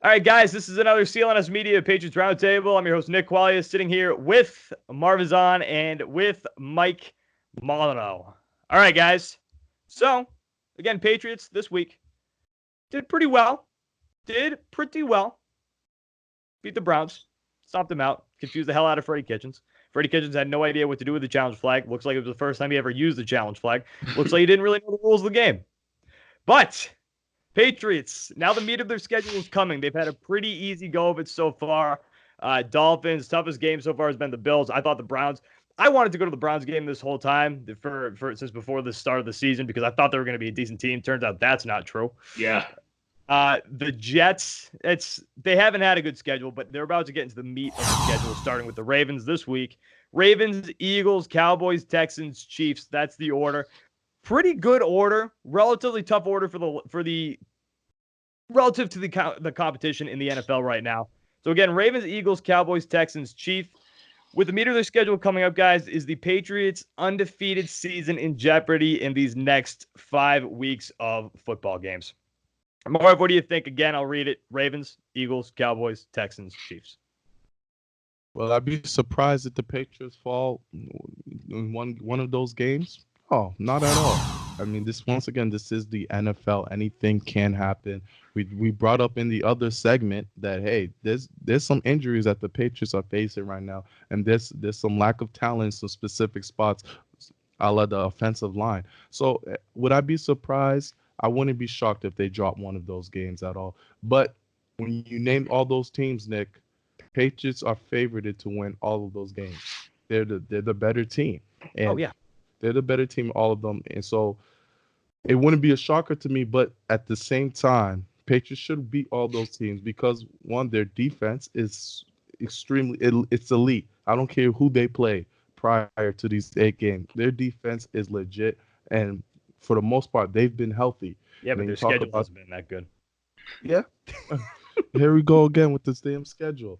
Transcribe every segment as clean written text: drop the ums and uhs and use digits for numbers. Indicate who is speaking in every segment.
Speaker 1: All right, guys, this is another CLNS Media Patriots Roundtable. I'm your host, Nick Qualia, sitting here with Marvizon and with Mike Molyneux. All right, guys. So, again, Patriots this week did pretty well. Beat the Browns. Stomped them out. Confused the hell out of Freddie Kitchens. Freddie Kitchens had no idea what to do with the challenge flag. Looks like it was the first time he ever used the challenge flag. Looks like he didn't really know the rules of the game. But Patriots, now the meat of their schedule is coming. They've had a pretty easy go of it so far. Dolphins, toughest game so far has been the Bills. I thought the Browns. I wanted to go to the Browns game this whole time for since before the start of the season because I thought they were going to be a decent team. Turns out that's not true.
Speaker 2: Yeah.
Speaker 1: The Jets, they haven't had a good schedule, but they're about to get into the meat of the schedule, starting with the Ravens this week. Ravens, Eagles, Cowboys, Texans, Chiefs. That's the order. Pretty good order, relatively tough order for the relative to the competition in the NFL right now. So again, Ravens, Eagles, Cowboys, Texans, Chiefs. With the meat of their schedule coming up, guys, is the Patriots' undefeated season in jeopardy in these next 5 weeks of football games. Marv, what do you think? Again, I'll read it. Ravens, Eagles, Cowboys, Texans, Chiefs.
Speaker 3: Well, I'd be surprised if the Patriots fall in one of those games. Oh, not at all. I mean, this is the NFL. Anything can happen. We brought up in the other segment that hey, there's some injuries that the Patriots are facing right now, and there's some lack of talent in some specific spots, a la the offensive line. So would I be surprised? I wouldn't be shocked if they drop one of those games at all. But when you name all those teams, Nick, Patriots are favored to win all of those games. They're the better team. And they're the better team, all of them. And so it wouldn't be a shocker to me, but at the same time, Patriots should beat all those teams because one, their defense is it's elite. I don't care who they play prior to these 8 games. Their defense is legit, and for the most part, they've been healthy.
Speaker 1: Yeah, but their schedule hasn't been that good.
Speaker 3: Yeah. Here we go again with this damn schedule.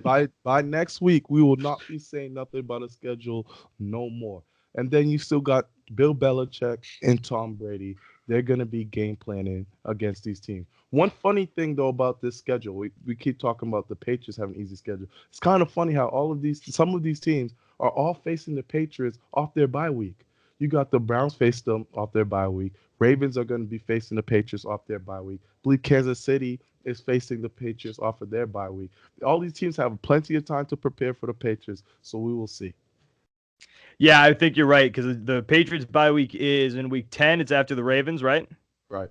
Speaker 3: By next week, we will not be saying nothing about a schedule no more. And then you still got Bill Belichick and Tom Brady. They're going to be game planning against these teams. One funny thing, though, about this schedule, we keep talking about the Patriots having an easy schedule. It's kind of funny how some of these teams are all facing the Patriots off their bye week. You got the Browns face them off their bye week. Ravens are going to be facing the Patriots off their bye week. I believe Kansas City is facing the Patriots off of their bye week. All these teams have plenty of time to prepare for the Patriots, so we will see.
Speaker 1: Yeah, I think you're right because the Patriots bye week is in week 10. It's after the Ravens, right?
Speaker 3: Right.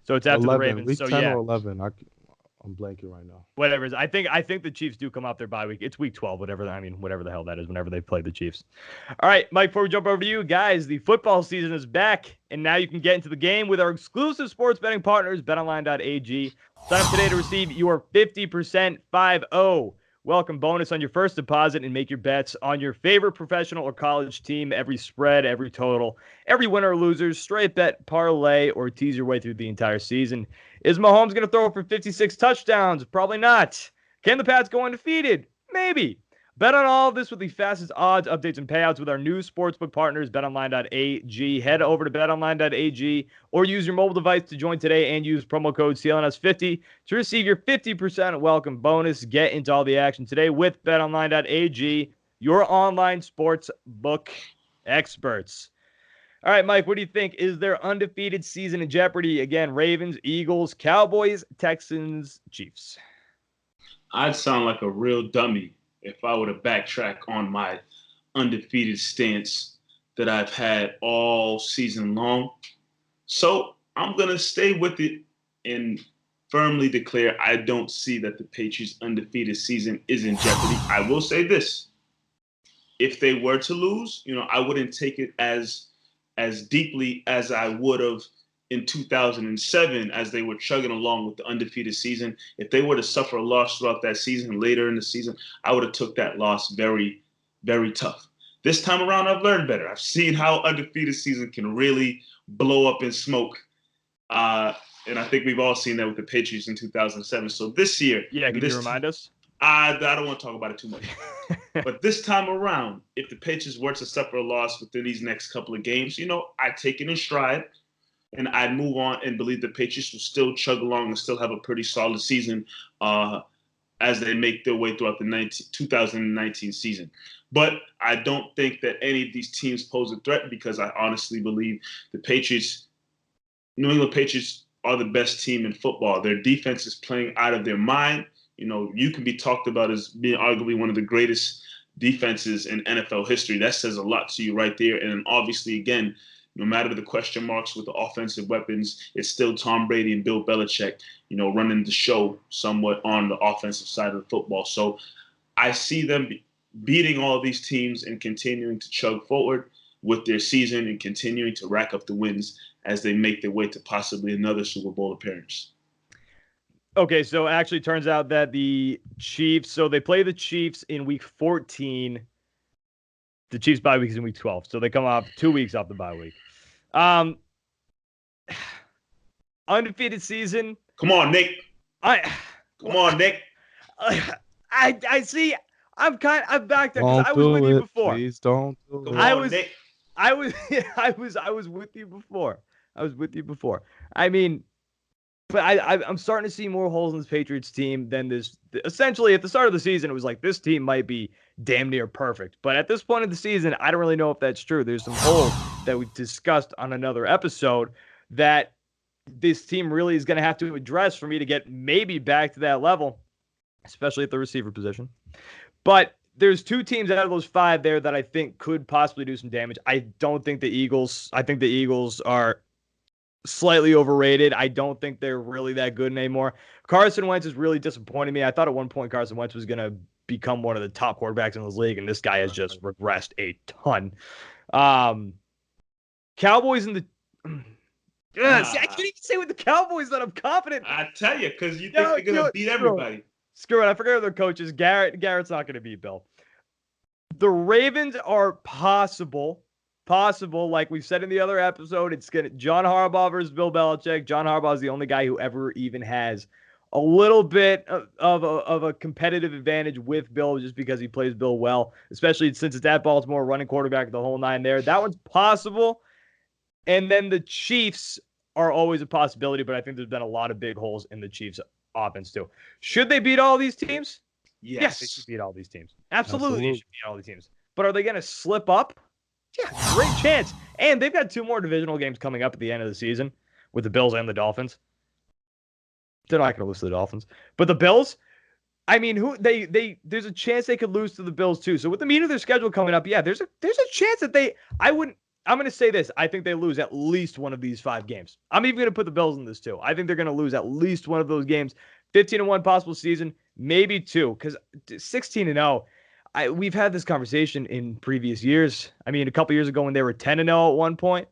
Speaker 1: So it's after
Speaker 3: 11,
Speaker 1: the Ravens.
Speaker 3: Week
Speaker 1: so
Speaker 3: 10
Speaker 1: yeah,
Speaker 3: or 11. I'm blanking right now.
Speaker 1: Whatever. I think the Chiefs do come off their bye week. It's week 12, whatever the hell that is, whenever they play the Chiefs. All right, Mike, before we jump over to you, guys, the football season is back, and now you can get into the game with our exclusive sports betting partners, betonline.ag. Sign up today to receive your 50% 5-0 welcome bonus on your first deposit and make your bets on your favorite professional or college team, every spread, every total, every winner or loser, straight bet, parlay, or tease your way through the entire season. Is Mahomes going to throw for 56 touchdowns? Probably not. Can the Pats go undefeated? Maybe. Bet on all of this with the fastest odds, updates, and payouts with our new sportsbook partners, betonline.ag. Head over to betonline.ag or use your mobile device to join today and use promo code CLNS50 to receive your 50% welcome bonus. Get into all the action today with betonline.ag, your online sports book experts. All right, Mike, what do you think? Is their undefeated season in jeopardy? Again, Ravens, Eagles, Cowboys, Texans, Chiefs.
Speaker 2: I'd sound like a real dummy if I were to backtrack on my undefeated stance that I've had all season long. So I'm going to stay with it and firmly declare I don't see that the Patriots' undefeated season is in jeopardy. I will say this. If they were to lose, I wouldn't take it as deeply as I would have in 2007 as they were chugging along with the undefeated season. If they were to suffer a loss throughout that season, later in the season, I would have took that loss very, very tough. This time around, I've learned better. I've seen how undefeated season can really blow up in smoke. And I think we've all seen that with the Patriots in 2007. So this year...
Speaker 1: Yeah, can you remind us?
Speaker 2: I don't want to talk about it too much. But this time around, if the Patriots were to suffer a loss within these next couple of games, I take it in stride. and I'd move on and believe the Patriots will still chug along and still have a pretty solid season as they make their way throughout the 2019 season. But I don't think that any of these teams pose a threat because I honestly believe the New England Patriots are the best team in football. Their defense is playing out of their mind. You can be talked about as being arguably one of the greatest defenses in NFL history. That says a lot to you right there. And obviously, again, no matter the question marks with the offensive weapons, it's still Tom Brady and Bill Belichick, running the show somewhat on the offensive side of the football. So I see them beating all these teams and continuing to chug forward with their season and continuing to rack up the wins as they make their way to possibly another Super Bowl appearance.
Speaker 1: Okay, so it actually turns out that the Chiefs, so they play the Chiefs in week 14. The Chiefs bye week is in week 12. So they come off 2 weeks off the bye week. Undefeated season.
Speaker 2: Come on, Nick. Come on, Nick.
Speaker 1: I see. I'm back there because I was with you before.
Speaker 3: Please don't do
Speaker 2: it. Come on, Nick.
Speaker 1: I was with you before. I mean, but I'm starting to see more holes in this Patriots team than this. Essentially, at the start of the season, it was like this team might be damn near perfect. But at this point in the season, I don't really know if that's true. There's some holes that we discussed on another episode that this team really is going to have to address for me to get maybe back to that level, especially at the receiver position. But there's 2 teams out of those 5 there that I think could possibly do some damage. I don't think the Eagles. I think the Eagles are slightly overrated. I don't think they're really that good anymore. Carson Wentz is really disappointing me. I thought at one point Carson Wentz was going to become one of the top quarterbacks in this league, and this guy has just regressed a ton. Cowboys and the... See, I can't even say with the Cowboys that I'm confident.
Speaker 2: I tell you, because you think they're going to beat everybody.
Speaker 1: Screw it. I forget their coaches. Garrett's not going to beat Bill. The Ravens are possible. Like we said in the other episode, it's going to John Harbaugh versus Bill Belichick. John Harbaugh is the only guy who ever even has a little bit of a competitive advantage with Bill just because he plays Bill well, especially since it's at Baltimore, running quarterback, the whole 9 there. That one's possible. And then the Chiefs are always a possibility, but I think there's been a lot of big holes in the Chiefs offense too. Should they beat all these teams?
Speaker 2: Yes,
Speaker 1: they should beat all these teams. Absolutely. They should beat all these teams. But are they going to slip up? Yeah, great chance. And they've got 2 more divisional games coming up at the end of the season with the Bills and the Dolphins. They're not going to lose to the Dolphins. But the Bills, I mean, there's a chance they could lose to the Bills too. So with the meat of their schedule coming up, yeah, there's a chance that I'm going to say this. I think they lose at least one of these 5 games. I'm even going to put the Bills in this too. I think they're going to lose at least one of those games. 15-1 possible season, maybe 2, because 16-0. We've had this conversation in previous years. I mean, a couple years ago when they were 10-0 at one point,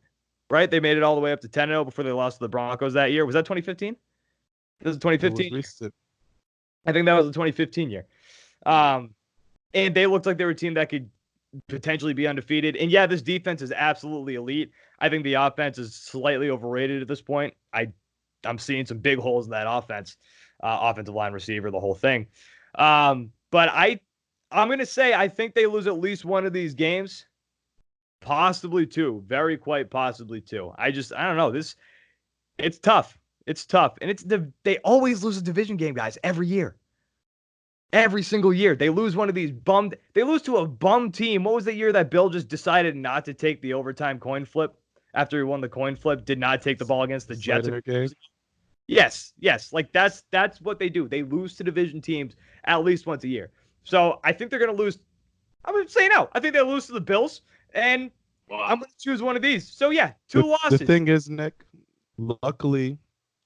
Speaker 1: right? They made it all the way up to 10-0 before they lost to the Broncos that year. Was that 2015? This is 2015. I think that was the 2015 year. And they looked like they were a team that could potentially be undefeated. And yeah, this defense is absolutely elite. I think the offense is slightly overrated at this point. I'm seeing some big holes in that offense, offensive line, receiver, the whole thing. But I'm going to say I think they lose at least one of these games, possibly 2, very quite possibly 2. I don't know. It's tough. It's tough. And they always lose a division game, guys, every year. Every single year. They lose one of these they lose to a bum team. What was the year that Bill just decided not to take the overtime coin flip after he won the coin flip, did not take the ball against the Jets? Yes. Like that's what they do. They lose to division teams at least once a year. So I think they're going to lose. I'm going to say no. I think they'll lose to the Bills, and I'm going to choose one of these. So, yeah, 2 losses.
Speaker 3: The thing is, Nick, luckily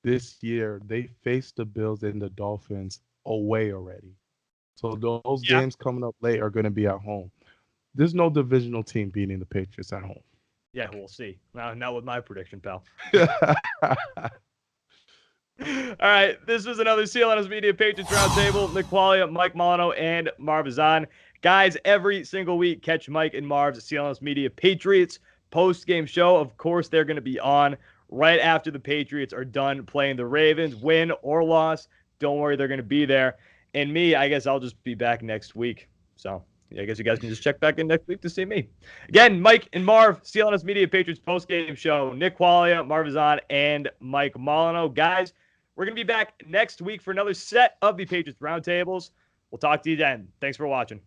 Speaker 3: this year they faced the Bills and the Dolphins away already. So those games coming up late are going to be at home. There's no divisional team beating the Patriots at home.
Speaker 1: Yeah, we'll see. Not with my prediction, pal. All right, this was another CLNS Media Patriots Roundtable. Nick Qualia, Mike Molino, and Marv Azan. Guys, every single week, catch Mike and Marv's CLNS Media Patriots post-game show. Of course, they're going to be on right after the Patriots are done playing the Ravens, win or loss. Don't worry, they're going to be there. And me, I guess I'll just be back next week. So Yeah, I guess you guys can just check back in next week to see me. Again, Mike and Marv, CLNS Media Patriots postgame show. Nick Qualia, Marv Azan, and Mike Molyneux. Guys, we're going to be back next week for another set of the Patriots Roundtables. We'll talk to you then. Thanks for watching.